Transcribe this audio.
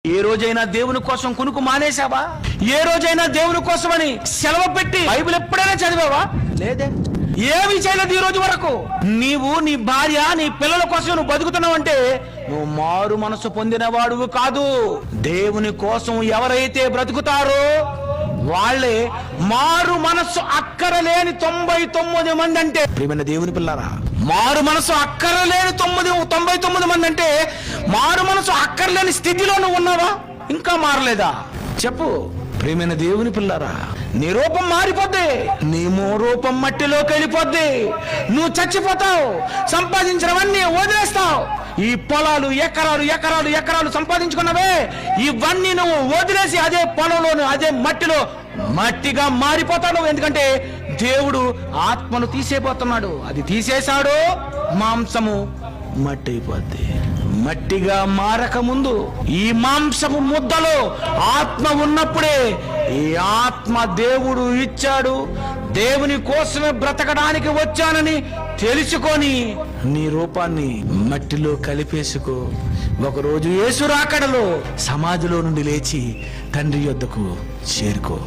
ఏ రోజైనా దేవుని కోసం కునుకు మానేశావా? ఏ రోజైనా దేవుని కోసమని సెలవు పెట్టి బైబిల్ ఎప్పుడైనా చదివావా? లేదే. ఏమి చేయలేదు ఈ రోజు వరకు. నీవు నీ భార్య నీ పిల్లల కోసం నువ్వు బతుకుతున్నావు అంటే నువ్వు మారు మనసు పొందినవాడువు కాదు. దేవుని కోసం ఎవరైతే బ్రతుకుతారో వాళ్ళే మారు మనస్సు అక్కరలేని 99 మంది. అంటే ప్రియమైన దేవుని పిల్లారా, మారు మనసు అక్కరలేని 99 మంది అంటే మారు మనసు అక్కర్లేని స్థితిలో నువ్వు ఉన్నావా? ఇంకా మారలేదా? చెప్పు ప్రియమైన దేవుని పిల్లారా. నీ రూపం మారిపోద్ది, నీ రూపం మట్టిలోకి వెళ్ళిపోద్ది. నువ్వు చచ్చిపోతావు, సంపాదించినవన్నీ వదిలేస్తావు. ఈ పొలాలు ఎకరాలు ఎకరాలు ఎకరాలు సంపాదించుకున్నవే ఇవన్నీ నువ్వు వదిలేసి అదే పొలంలోను అదే మట్టిలో మట్టిగా మారిపోతాడు. ఎందుకంటే దేవుడు ఆత్మను తీసేపోతున్నాడు. అది తీసేశాడు, మాంసము మట్టి అయిపోద్ది. మట్టిగా మారక ముందు ఈ మాంసము ముద్దలో ఆత్మ ఉన్నప్పుడే ఈ ఆత్మ దేవుడు ఇచ్చాడు. దేవుని కోసమే బ్రతకడానికి వచ్చానని తెలుసుకొని నీ రూపాన్ని మట్టిలో కలిపేసుకో. ఒకరోజు యేసు రాకడలో సమాధిలో నుండి లేచి తండ్రి యొద్దకు చేరుకో.